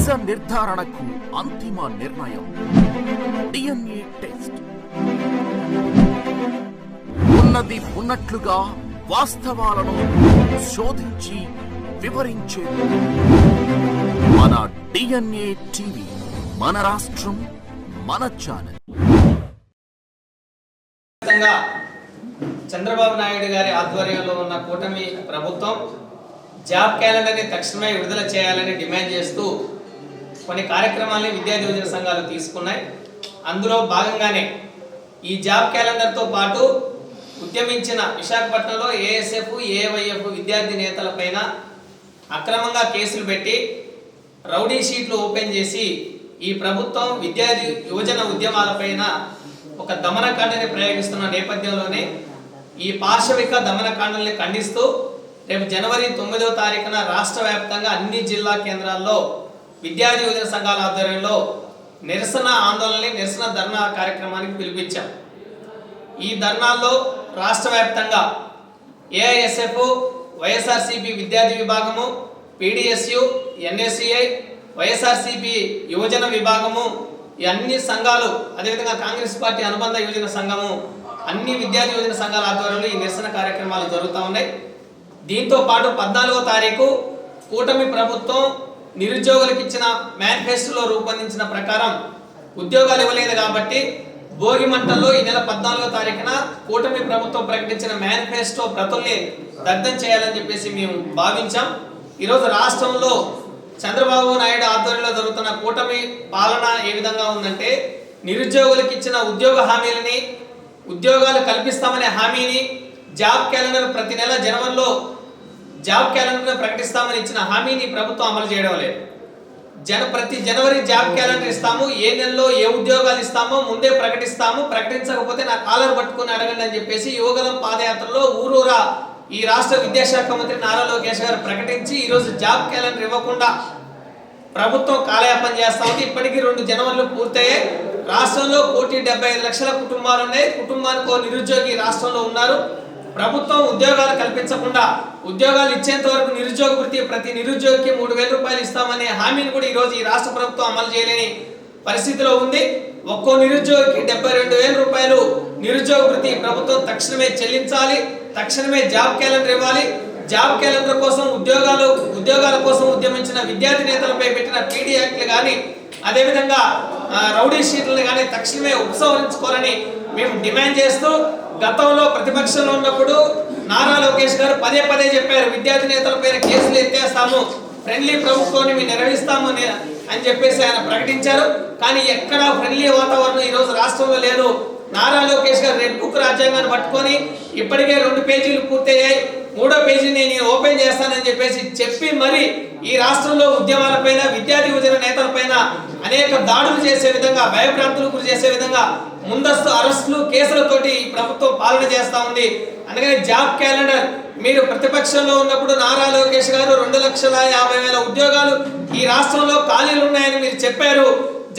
నిజ నిర్ధారణకు అంతిమ నిర్ణయం డిఎన్ఏ టెస్ట్. ఉన్నది ఉన్నట్లుగా వాస్తవాలను శోధించి వివరించే మన డిఎన్ఏ టీవీ, మన రాష్ట్రం, మన ఛానల్. చంద్రబాబు నాయుడు గారి ఆధ్వర్యంలో ఉన్న కూటమి ప్రభుత్వం జాబ్ క్యాలెండర్ని తక్షణమే విడుదల చేయాలని డిమాండ్ చేస్తూ కొన్ని కార్యక్రమాలని విద్యార్థి యువజన సంఘాలు తీసుకున్నాయి. అందులో భాగంగానే ఈ జాబ్ క్యాలెండర్తో పాటు ఉద్యమించిన విశాఖపట్నంలో ఏఎస్ఎఫ్, ఏవైఎఫ్ విద్యార్థి నేతలపైన అక్రమంగా కేసులు పెట్టి రౌడీ షీట్లు ఓపెన్ చేసి ఈ ప్రభుత్వం విద్యార్థి యువజన ఉద్యమాలపైన ఒక దమనకాండని ప్రయోగిస్తున్న నేపథ్యంలోనే ఈ పాశవిక దమనకాండల్ని ఖండిస్తూ రేపు జనవరి 9వ తారీఖున రాష్ట్ర వ్యాప్తంగా అన్ని జిల్లా కేంద్రాల్లో విద్యార్థి యువజన సంఘాల ఆధ్వర్యంలో నిరసన ఆందోళనని, నిరసన ధర్నా కార్యక్రమానికి పిలిపించాం. ఈ ధర్నాల్లో రాష్ట్ర వ్యాప్తంగా ఏఐఎస్ఎఫ్, వైఎస్ఆర్సీపీ విద్యార్థి విభాగము, పీడిఎస్యు, ఎన్ఎస్సిఐ, వైఎస్ఆర్సీపీ యువజన విభాగము, ఈ అన్ని సంఘాలు, అదేవిధంగా కాంగ్రెస్ పార్టీ అనుబంధ యువజన సంఘము, అన్ని విద్యార్థి యువజన సంఘాల ఆధ్వర్యంలో ఈ నిరసన కార్యక్రమాలు జరుగుతూ ఉన్నాయి. దీంతో పాటు 14వ తారీఖు కూటమి ప్రభుత్వం నిరుద్యోగులకు ఇచ్చిన మేనిఫెస్టోలో రూపొందించిన ప్రకారం ఉద్యోగాలు ఇవ్వలేదు కాబట్టి భోగి మంటల్లో ఈ నెల 14వ తారీఖున కూటమి ప్రభుత్వం ప్రకటించిన మేనిఫెస్టో ప్రతుల్ని దగ్ధం చేయాలని చెప్పేసి మేము భావించాం. ఈరోజు రాష్ట్రంలో చంద్రబాబు నాయుడు ఆధ్వర్యంలో జరుగుతున్న కూటమి పాలన ఏ విధంగా ఉందంటే, నిరుద్యోగులకు ఇచ్చిన ఉద్యోగ హామీలని, ఉద్యోగాలు కల్పిస్తామనే హామీని, జాబ్ క్యాలెండర్ ప్రతి నెల జనవరిలో జాబ్ క్యాలెండర్ ప్రకటిస్తామని ఇచ్చిన హామీని ప్రభుత్వం అమలు చేయడం లేదు. ప్రతి జనవరి జాబ్ క్యాలెండర్ ఇస్తాము, ఏ నెలలో ఏ ఉద్యోగాలు ఇస్తామో ముందే ప్రకటిస్తాము, ప్రకటించకపోతే నా కాలర్ పట్టుకుని అడగండి అని చెప్పేసి యువగలం పాదయాత్రలో ఊరూరా ఈ రాష్ట్ర విద్యాశాఖ మంత్రి నారా లోకేష్ గారు ప్రకటించి ఈరోజు జాబ్ క్యాలెండర్ ఇవ్వకుండా ప్రభుత్వం కాలయాపన చేస్తా ఉంది. ఇప్పటికీ 2 జనవరిలు పూర్తయ్యాయి. రాష్ట్రంలో 1,75,00,000 కుటుంబాలు ఉన్నాయి. కుటుంబానికి ఓ నిరుద్యోగి రాష్ట్రంలో ఉన్నారు. ప్రభుత్వం ఉద్యోగాలు కల్పించకుండా ఉద్యోగాలు ఇచ్చేంత వరకు నిరుద్యోగ వృత్తి ప్రతి నిరుద్యోగికి 3,000 రూపాయలు ఇస్తామనే హామీని కూడా ఈరోజు ఈ రాష్ట్ర ప్రభుత్వం అమలు చేయలేని పరిస్థితిలో ఉంది. ఒక్కో నిరుద్యోగికి 72,000 రూపాయలు నిరుద్యోగ వృత్తి ప్రభుత్వం తక్షణమే చెల్లించాలి. తక్షణమే జాబ్ క్యాలెండర్ ఇవ్వాలి. జాబ్ క్యాలెండర్ కోసం ఉద్యోగాల కోసం ఉద్యమించిన విద్యార్థి నేతలపై పెట్టిన పీడీ యాక్ట్లు కానీ, అదేవిధంగా రౌడీ షీట్లను కానీ తక్షణమే ఉపసంహరించుకోవాలని మేము డిమాండ్ చేస్తూ, గతంలో ప్రతిపక్షంలో ఉన్నప్పుడు నారా లోకేష్ గారు పదే పదే చెప్పారు, విద్యార్థి నేతలపై కేసులు ఎత్తేస్తాము, ఫ్రెండ్లీ ప్రభుత్వాన్ని మేము నిర్వహిస్తాము అని చెప్పేసి ఆయన ప్రకటించారు. కానీ ఎక్కడా ఫ్రెండ్లీ వాతావరణం ఈరోజు రాష్ట్రంలో లేదు. నారా లోకేష్ గారు రెడ్ బుక్ రాజ్యాంగాన్ని పట్టుకొని ఇప్పటికే 2 పేజీలు పూర్తయ్యాయి, 3వ పేజీని నేను ఓపెన్ చేస్తానని చెప్పేసి చెప్పి మరి ఈ రాష్ట్రంలో ఉద్యమాలపైన, విద్యార్థి యువజన నేతలపైన అనేక దాడులు చేసే విధంగా, భయభ్రాంతులకు గురి చేసే విధంగా ముందస్తు అరెస్టులు, కేసులతోటి ఈ ప్రభుత్వం పాలన చేస్తా ఉంది. అందుకని జాబ్ క్యాలెండర్ మీరు ప్రతిపక్షంలో ఉన్నప్పుడు నారా లోకేష్ గారు 2,50,000 ఉద్యోగాలు ఈ రాష్ట్రంలో ఖాళీలు ఉన్నాయని మీరు చెప్పారు.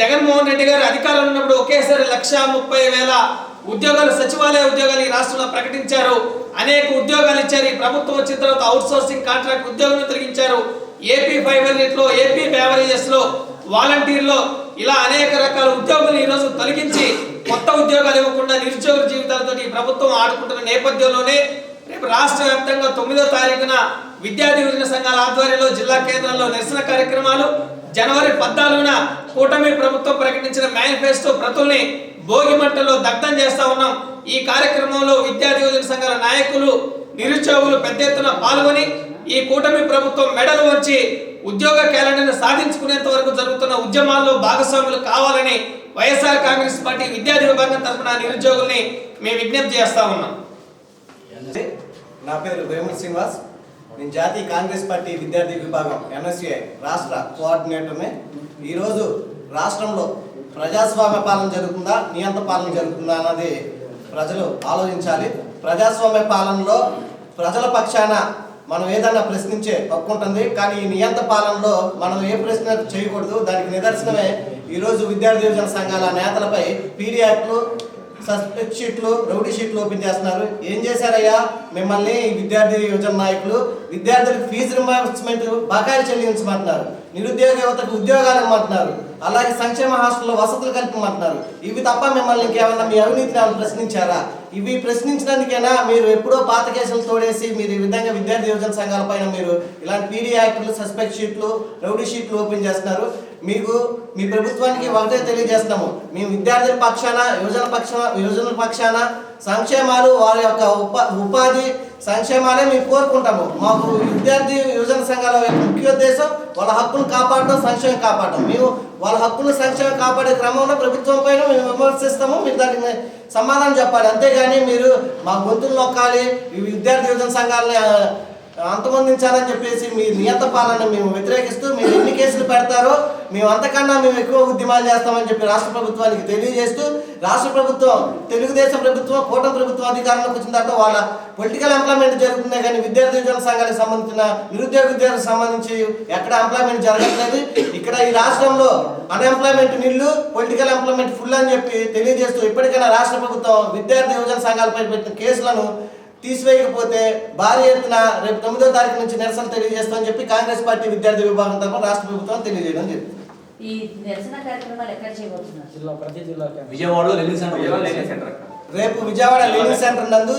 జగన్మోహన్ రెడ్డి గారు అధికారంలో ఉన్నప్పుడు ఒకేసారి 1,30,000 ఉద్యోగాలు, సచివాలయ ఉద్యోగాలు ఈ రాష్ట్రంలో ప్రకటించారు. అనేక ఉద్యోగాలు ఇచ్చారు. ఈ ప్రభుత్వం వచ్చిన తర్వాత అవుట్ సోర్సింగ్ కాంట్రాక్ట్ ఉద్యోగులను తొలగించారు. ఏపీ ఫైబర్ నెట్ లో, ఏపీ బేవరేజెస్ లో, వాలంటీర్లో ఇలా అనేక రకాల ఉద్యోగులు ఈరోజు తొలగించి కొత్త ఉద్యోగాలు ఇవ్వకుండా నిరుద్యోగ జీవితాలతో ఈ ప్రభుత్వం ఆడుకుంటున్న నేపథ్యంలోనే రేపు రాష్ట్ర వ్యాప్తంగా 9వ తారీఖున విద్యార్థి యువజన సంఘాల ఆధ్వర్యంలో జిల్లా కేంద్రాల్లో నిరసన కార్యక్రమాలు, జనవరి 14న కూటమి ప్రభుత్వం ప్రకటించిన మేనిఫెస్టో ప్రతుల్ని భోగి మంటల్లో దగ్ధం చేస్తా ఉన్నాం. ఈ కార్యక్రమంలో విద్యార్థి యువజన సంఘాల నాయకులు, నిరుద్యోగులు పెద్ద ఎత్తున పాల్గొని ఈ కూటమి ప్రభుత్వం మెడలు వంచి ఉద్యోగ క్యాలెండర్ను సాధించుకునేంత వరకు జరుగుతున్న ఉద్యమాల్లో భాగస్వాములు కావాలని వైఎస్ఆర్ కాంగ్రెస్ పార్టీ విద్యార్థి విభాగం తరఫున నిరుద్యోగుల్ని మేము విజ్ఞప్తి చేస్తా ఉన్నాం. నా పేరు వేముల శ్రీనివాస్. నేను జాతీయ కాంగ్రెస్ పార్టీ విద్యార్థి విభాగం ఎన్ఎస్సిఐ రాష్ట్ర కోఆర్డినేటర్ని. ఈరోజు రాష్ట్రంలో ప్రజాస్వామ్య పాలన జరుగుతుందా, నియంత్రణ పాలన జరుగుతుందా అన్నది ప్రజలు ఆలోచించాలి. ప్రజాస్వామ్య పాలనలో ప్రజల పక్షాన మనం ఏదన్నా ప్రశ్నించే హక్కు ఉంటుంది, కానీ ఈ నియంత్రణ పాలనలో మనం ఏ ప్రశ్న చేయకూడదు. దానికి నిదర్శనమే ఈరోజు విద్యార్థి యువజన సంఘాల నేతలపై పీడీ యాక్ట్లు, సస్పెక్ట్ షీట్లు, రౌడీ షీట్లు ఓపెన్ చేస్తున్నారు. ఏం చేశారయ్యా మిమ్మల్ని విద్యార్థి యువజన నాయకులు? విద్యార్థులకు ఫీజు రింబర్స్మెంట్ బకాయిలు చెల్లించమంటున్నారు. నిరుద్యోగ యువతకు ఉద్యోగాలు ఇవ్వమంటున్నారు, అలాగే సంక్షేమ హాస్టల్లో వసతులు కల్పమంటున్నారు. ఇవి తప్ప మిమ్మల్ని ఇంకేమన్నా మీ అవినీతిని ఏమైనా ప్రశ్నించారా? ఇవి ప్రశ్నించినందుకైనా మీరు ఎప్పుడో పాత కేసులు తోడేసి మీరు ఈ విధంగా విద్యార్థి యువజన సంఘాల పైన మీరు ఇలాంటి పీడీ యాక్టులు, సస్పెక్ట్ షీట్లు, రౌడీ షీట్లు ఓపెన్ చేస్తున్నారు. మీకు మీ ప్రభుత్వానికి ఒకటే తెలియజేస్తున్నాము, మేము విద్యార్థుల పక్షాన, యువజన పక్షాన సంక్షేమాలు, వారి యొక్క ఉపాధి సంక్షేమాలే మేము కోరుకుంటాము. మాకు విద్యార్థి యువజన సంఘాల యొక్క ముఖ్య ఉద్దేశం వాళ్ళ హక్కులు కాపాడడం, సంక్షేమం కాపాడడం. మేము వాళ్ళ హక్కులు సంక్షేమం కాపాడే క్రమంలో ప్రభుత్వం పైన మేము విమర్శిస్తాము, మీరు దానికి సమాధానం చెప్పాలి. అంతేగాని మీరు మా గొంతులు నొక్కాలి, ఈ విద్యార్థి యువజన సంఘాలని అంతమొందించాలని చెప్పేసి మీ నియంత పాలన మేము వ్యతిరేకిస్తూ మీరు ఎన్ని కేసులు పెడతారో మేము అంతకన్నా ఎక్కువ ఉద్యమాలు చేస్తామని చెప్పి రాష్ట్ర ప్రభుత్వానికి తెలియజేస్తూ, రాష్ట్ర ప్రభుత్వం, తెలుగుదేశం ప్రభుత్వం, కూటమి ప్రభుత్వం అధికారంలోకి వచ్చిన తర్వాత వాళ్ళ పొలిటికల్ ఎంప్లాయ్మెంట్ జరుగుతున్నాయి కానీ విద్యార్థి యువజన సంఘాలకు సంబంధించిన నిరుద్యోగ విద్యార్థులకు సంబంధించి ఎక్కడ ఎంప్లాయ్మెంట్ జరగట్లేదు. ఇక్కడ ఈ రాష్ట్రంలో అన్ఎంప్లాయ్మెంట్ నిల్లు, పొలిటికల్ ఎంప్లాయ్మెంట్ ఫుల్ అని చెప్పి తెలియజేస్తూ ఇప్పటికైనా రాష్ట్ర ప్రభుత్వం విద్యార్థి యువజన సంఘాలపై పెట్టిన కేసులను తీసివేయకపోతే భారీ ఎత్తున రేపు 9వ తారీఖు నుంచి నిరసన తెలియజేస్తామని చెప్పి కాంగ్రెస్ పార్టీ విద్యార్థి విభాగం తరఫున రాష్ట్ర ప్రభుత్వం తెలియజేయడం జరిగింది. ఈ నిరసన కార్యక్రమాలు ఎక్కడ చేయబోతున్నారు? విజయవాడలో లెనిన్ సెంటర్. రేపు విజయవాడ లెనిన్ సెంటర్ నందు,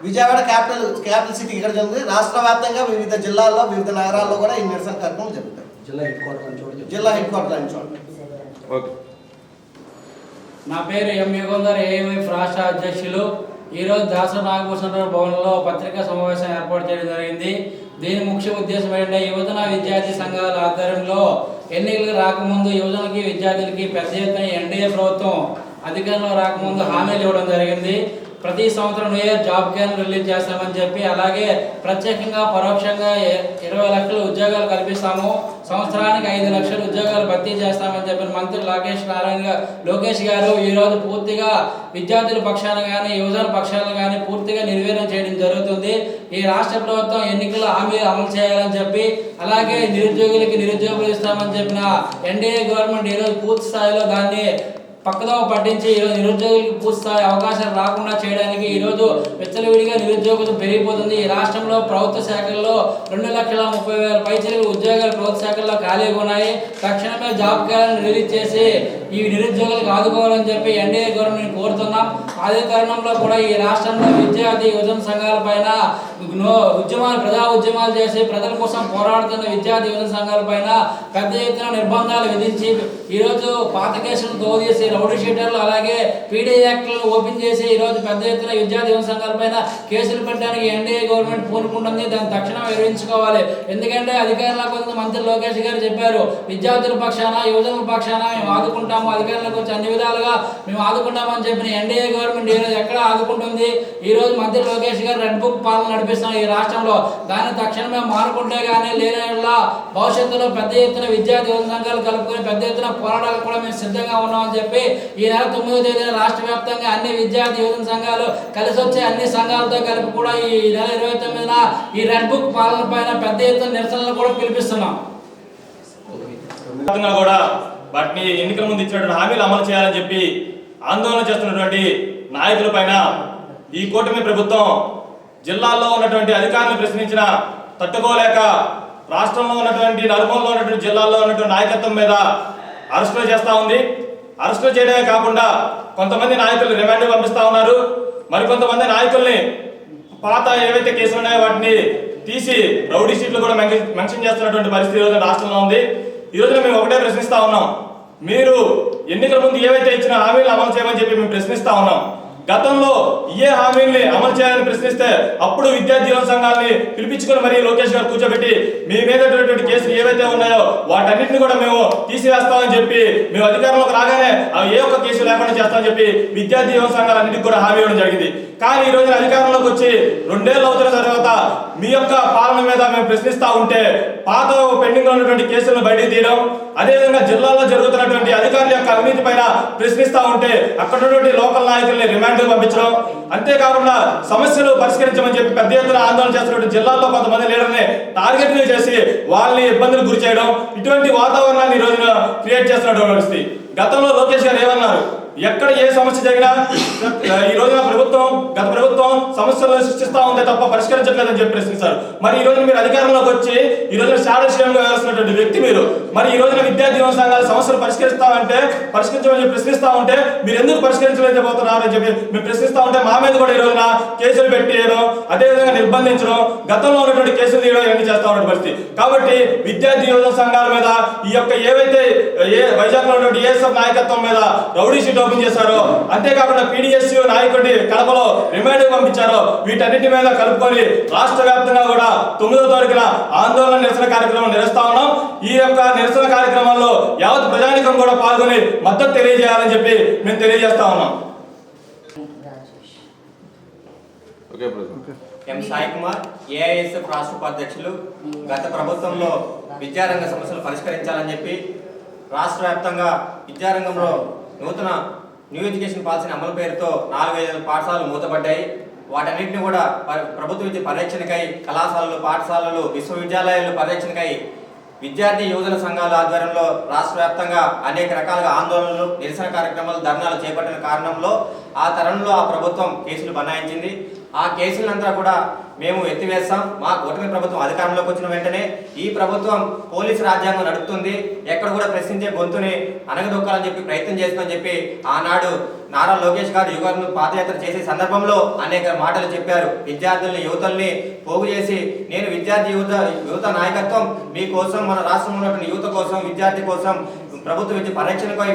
విజయవాడ క్యాపిటల్ సిటీ ఇక్కడ జరుగుతుంది. రాష్ట్ర వ్యాప్తంగా వివిధ జిల్లాల్లో, వివిధ నగరాల్లో కూడా ఈ నిరసన కార్యక్రమం జరుగుతాయి. జిల్లా హెడ్ క్వార్టర్ అని చూడండి. నా పేరు ఎం యుగంధర్, ఏఎంఎఫ్ రాష్ట్ర అధ్యక్షులు. ఈరోజు దాసరి నాగభూషణరావు భవన్లో పత్రికా సమావేశం ఏర్పాటు చేయడం జరిగింది. దీని ముఖ్య ఉద్దేశం ఏంటంటే యువజన విద్యార్థి సంఘాల ఆధ్వర్యంలో ఎన్నికలు రాకముందు యువజనకి, విద్యార్థులకి పెద్ద ఎత్తున ఎన్డీఏ ప్రభుత్వం అధికారంలో రాకముందు హామీలు ఇవ్వడం జరిగింది. ప్రతి సంవత్సరం new year job calendar release చేస్తామని చెప్పి, అలాగే ప్రత్యేకంగా పరోక్షంగా 20 లక్షల ఉద్యోగాలు కల్పిస్తాము, సంవత్సరానికి 5 లక్షల ఉద్యోగాలు భర్తీ చేస్తామని చెప్పిన మంత్రి లోకేష్ గారు ఈరోజు పూర్తిగా విద్యార్థుల పక్షాన కానీ, యువజన పక్షాలను కానీ పూర్తిగా నిర్వీర్యం చేయడం జరుగుతుంది. ఈ రాష్ట్ర ప్రభుత్వం ఎన్నికల హామీలు అమలు చేయాలని చెప్పి, అలాగే నిరుద్యోగులకి నిరుద్యోగులు ఇస్తామని చెప్పిన ఎన్డీఏ గవర్నమెంట్ ఈరోజు పూర్తి స్థాయిలో దాన్ని పక్కదోవ పట్టించి ఈరోజు నిరుద్యోగులకు పూర్తి స్థాయి అవకాశాలు రాకుండా చేయడానికి ఈరోజు విచ్చలవిడిగా నిరుద్యోగం పెరిగిపోతుంది. ఈ రాష్ట్రంలో ప్రభుత్వ శాఖల్లో 2,30,000 పైచీలకు ఉద్యోగాలు ప్రభుత్వ శాఖల్లో ఖాళీగా ఉన్నాయి. తక్షణమే జాబ్ క్యాలెండర్ రిలీజ్ చేసి ఈ నిరుద్యోగులకు ఆదుకోవాలని చెప్పి ఎన్డీఏ గవర్నమెంట్ కోరుతున్నాం. అదే తరుణంలో కూడా ఈ రాష్ట్రంలో విద్యార్థి యువజన సంఘాల పైన ప్రజా ఉద్యమాలు చేసి ప్రజల కోసం పోరాడుతున్న విద్యార్థి యువజన సంఘాల పైన పెద్ద ఎత్తున నిర్బంధాలు విధించి ఈరోజు పాత కేసులను తోదేసి రౌడీ షీటర్లు, అలాగే పీడీ యాక్టులను ఓపెన్ చేసి ఈరోజు పెద్ద ఎత్తున విద్యార్థి యువజన సంఘాల పైన కేసులు పెట్టడానికి ఎన్డీఏ గవర్నమెంట్ పూనుకుంటుంది. దాన్ని తక్షణం వివరించుకోవాలి. ఎందుకంటే అధికారంలోకి వచ్చిన మంత్రి లోకేష్ గారు చెప్పారు, విద్యార్థుల పక్షాన, యువజనుల పక్షాన మేము ఆదుకుంటాము, అధికారంలోకి వచ్చి అన్ని విధాలుగా మేము ఆదుకుంటామని చెప్పిన ఎన్డీఏ గవర్నమెంట్ ఈరోజు ఎక్కడ ఆదుకుంటుంది? ఈరోజు మంత్రి లోకేష్ గారు రెడ్ బుక్ పాలన నడిపిస్తున్నాం ఈ రాష్ట్రంలో. దాన్ని తక్షణమే మానుకుంటే కానీ లేని భవిష్యత్తులో పెద్ద ఎత్తున విద్యార్థి యువజన సంఘాలు కలుపుకొని పెద్ద ఎత్తున పోరాటాలు కూడా మేము సిద్ధంగా ఉన్నామని చెప్పి ఈ నెల 9వ తేదీన రాష్ట్ర వ్యాప్తంగా అన్ని విద్యార్థి యువజన సంఘాలు కలిసి వచ్చే అన్ని సంఘాలతో కలిపి కూడా ఈ నెల 29న ఈ రెడ్ బుక్ పాలన పైన పెద్ద ఎత్తున నిరసనలు కూడా పిలిపిస్తున్నాం. కూడా వాటిని ఎన్నికల ముందు ఇచ్చినటువంటి హామీలు అమలు చేయాలని చెప్పి ఆందోళన చేస్తున్నటువంటి నాయకుల పైన ఈ కూటమి ప్రభుత్వం జిల్లాల్లో ఉన్నటువంటి అధికారులను ప్రశ్నించిన తట్టుకోలేక రాష్ట్రంలో ఉన్నటువంటి నలుమూలలో ఉన్నటువంటి జిల్లాల్లో ఉన్నటువంటి నాయకత్వం మీద అరెస్టులు చేస్తూ ఉంది. అరెస్టులు చేయడమే కాకుండా కొంతమంది నాయకులు రిమాండ్ పంపిస్తూ ఉన్నారు. మరికొంతమంది నాయకుల్ని పాత ఏవైతే కేసులు ఉన్నాయో వాటిని తీసి రౌడీ షీట్లు కూడా మెన్షన్ చేస్తున్నటువంటి పరిస్థితి ఈరోజు రాష్ట్రంలో ఉంది. ఈ రోజున మేము ఒకటే ప్రశ్నిస్తా ఉన్నాం, మీరు ఎన్నికల ముందు ఏవైతే ఇచ్చిన హామీలు అమలు చేయమని చెప్పి మేము ప్రశ్నిస్తా ఉన్నాం. గతంలో ఏ హామీల్ని అమలు చేయాలని ప్రశ్నిస్తే అప్పుడు విద్యార్థి యువజన సంఘాలని పిలిపించుకొని మరి లోకేష్ గారు కూర్చోబెట్టి మీ మీద కేసులు ఏవైతే ఉన్నాయో వాటన్నిటిని కూడా మేము తీసివేస్తామని చెప్పి, మేము అధికారంలోకి రాగానే ఏ ఒక్క కేసు లేకుండా చేస్తామని చెప్పి విద్యార్థి యువజన సంఘాలన్నిటికీ కూడా హామీ ఇవ్వడం జరిగింది. కానీ ఈ రోజున అధికారంలోకి వచ్చి 2 ఏళ్ళు అవుతున్న తర్వాత మీ యొక్క పాలన మీద మేము ప్రశ్నిస్తా ఉంటే పాత పెండింగ్ లో ఉన్నటువంటి కేసులను బయటికి తీయడం, అదేవిధంగా జిల్లాలో జరుగుతున్నటువంటి అధికారుల యొక్క అవినీతి పైన ప్రశ్నిస్తా ఉంటే అక్కడ ఉన్నటువంటి లోకల్ నాయకుల్ని రిమాండ్ పంపించడం, అంతేకాకుండా సమస్యలు పరిష్కరించమని చెప్పి పెద్ద ఎత్తున ఆందోళన చేస్తున్నటువంటి జిల్లాల్లో కొంతమంది లీడర్ని టార్గెట్ చేసి వాళ్ళని ఇబ్బందులు గురి చేయడం, ఇటువంటి వాతావరణాన్ని ఈ రోజున క్రియేట్ చేస్తున్నటువంటి పరిస్థితి. గతంలో లోకేష్ గారు ఏమన్నారు, ఎక్కడ ఏ సమస్య జరిగినా ఈ రోజున గత ప్రభుత్వం సమస్యలను సృష్టిస్తా ఉందే తప్ప పరిష్కరించట్లేదని చెప్పి ప్రశ్నిస్తారు. మరి ఈ రోజున మీరు అధికారంలోకి వచ్చి ఈ రోజున షాడో శ్రేణిగా వ్యవహరిస్తున్నటువంటి వ్యక్తి మీరు. మరి ఈ రోజున విద్యార్థి యువజన సంఘాల సమస్యలు పరిష్కరించమని చెప్పి ప్రశ్నిస్తా ఉంటే మీరు ఎందుకు పరిష్కరించలేకపోతున్నారని చెప్పి మీరు ప్రశ్నిస్తా ఉంటే మా మీద కూడా ఈ రోజున కేసులు పెట్టేయడం, అదేవిధంగా నిర్బంధించడం, గతంలో ఉన్నటువంటి కేసులు తీయడం ఇవన్నీ చేస్తా ఉన్న పరిస్థితి. కాబట్టి విద్యార్థి యువజన సంఘాల మీద ఈ యొక్క ఏవైతే వైజాగ్ లో ఉన్నటువంటి ఏఎస్ఎఫ్ నాయకత్వం మీద రౌడీ షీట్ ఓపెన్ చేశారో, అంతేకాకుండా పీడిఎస్యు నాయకుడి కడపలో రిమాండ్ పంపించారో, వీటన్నిటి మీద కలుపుకొని రాష్ట్ర వ్యాప్తంగా కూడా 9వ తారీఖున ఆందోళన నిరసన కార్యక్రమం నిర్వహిస్తా ఉన్నాం. ఈ యొక్క నిరసన కార్యక్రమాల్లో యావత్ ప్రజానికం కూడా పాల్గొని మద్దతు తెలియజేయాలని చెప్పి మేము తెలియజేస్తా ఉన్నాం. ఎం సాయి కుమార్, ఏఐఎస్ఎఫ్ రాష్ట్ర ఉపాధ్యక్షులు. గత ప్రభుత్వంలో విద్యారంగ సమస్యలు పరిష్కరించాలని చెప్పి రాష్ట్ర వ్యాప్తంగా విద్యారంగంలో నూతన న్యూ ఎడ్యుకేషన్ పాలసీ అమలు పేరుతో 4,500 పాఠశాలలు మూతపడ్డాయి. వాటన్నింటినీ కూడా ప్రభుత్వ విద్య పరిరక్షణకై కళాశాలలు, పాఠశాలలు, విశ్వవిద్యాలయాలు పరిరక్షణకై విద్యార్థి యువజన సంఘాల ఆధ్వర్యంలో రాష్ట్ర వ్యాప్తంగా అనేక రకాలుగా ఆందోళనలు, నిరసన కార్యక్రమాలు, ధర్నాలు చేపట్టిన కారణంలో ఆ తరంలో ఆ ప్రభుత్వం కేసులు బనాయించింది. ఆ కేసులంతా కూడా మేము ఎత్తివేస్తాం. మా కూటమి ప్రభుత్వం అధికారంలోకి వచ్చిన వెంటనే ఈ ప్రభుత్వం పోలీసు రాజ్యాంగం నడుపుతుంది, ఎక్కడ కూడా ప్రశ్నించే గొంతుని అనగదొక్కాలని చెప్పి ప్రయత్నం చేస్తుందని చెప్పి ఆనాడు నారా లోకేష్ గారు యువకులను పాదయాత్ర చేసే సందర్భంలో అనేక మాటలు చెప్పారు. విద్యార్థుల్ని, యువతల్ని పోగు చేసి నేను యువత నాయకత్వం మీకోసం, మన రాష్ట్రంలో ఉన్నటువంటి యువత కోసం, విద్యార్థి కోసం, ప్రభుత్వ విద్య పరిరక్షణపై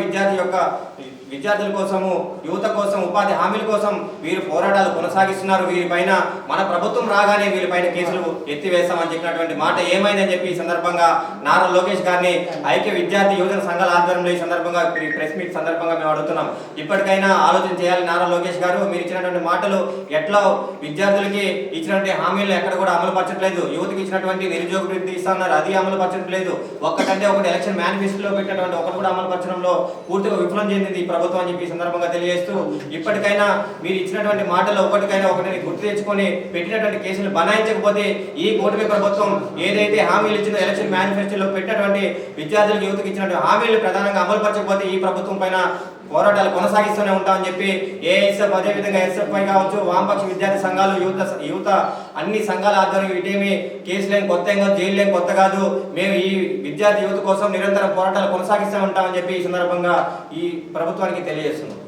విద్యార్థుల కోసము, యువత కోసం, ఉపాధి హామీల కోసం వీరు పోరాటాలు కొనసాగిస్తున్నారు. వీరిపైన మన ప్రభుత్వం రాగానే వీరిపైన కేసులు ఎత్తివేస్తామని చెప్పినటువంటి మాట ఏమైందని చెప్పి ఈ సందర్భంగా నారా లోకేష్ గారిని ఐక్య విద్యార్థి యువజన సంఘాల ఆధ్వర్యంలో ఈ సందర్భంగా ప్రెస్ మీట్ సందర్భంగా మేము అడుగుతున్నాం. ఇప్పటికైనా ఆలోచన చేయాలి నారా లోకేష్ గారు. మీరు ఇచ్చినటువంటి మాటలు ఎట్లా విద్యార్థులకి ఇచ్చినటువంటి హామీలు ఎక్కడ కూడా అమలు పరచట్లేదు. యువతకి ఇచ్చినటువంటి నిరుద్యోగ వృత్తి ఇస్తున్నారు, అది అమలు పరచట్లేదు. ఒక్కటంటే ఒకటి ఎలక్షన్ మేనిఫెస్టోలో పెట్టినటువంటి ఒకటి కూడా అమలు పరచడంలో పూర్తిగా విఫలం చెందింది ప్రభుత్వం అని చెప్పి సందర్భంగా తెలియజేస్తూ, ఇప్పటికైనా మీరు ఇచ్చినటువంటి మాటలు ఒకటిని గుర్తు తెచ్చుకొని పెట్టినటువంటి కేసులు బనాయించకపోతే ఈ కూటమి ప్రభుత్వం ఏదైతే హామీలు ఇచ్చిందో ఎలక్షన్ మేనిఫెస్టోలో పెట్టినటువంటి విద్యార్థులకు, యువతకు ఇచ్చినటువంటి హామీలు ప్రధానంగా అమలు పరచకపోతే ఈ ప్రభుత్వం పైన పోరాటాలు కొనసాగిస్తూనే ఉంటామని చెప్పి ఏఐఎస్ఎఫ్, అదేవిధంగా ఎస్ఎఫ్ఐ కావచ్చు, వామపక్ష విద్యార్థి సంఘాలు, యువత అన్ని సంఘాల ఆధ్వర్యంలో ఇటేమి కేసులేం కొత్త ఏం కాదు, జైలులేం కొత్త కాదు, మేము ఈ విద్యార్థి యువత కోసం నిరంతరం పోరాటాలు కొనసాగిస్తూ ఉంటామని చెప్పి ఈ సందర్భంగా ఈ ప్రభుత్వానికి తెలియజేస్తున్నాం.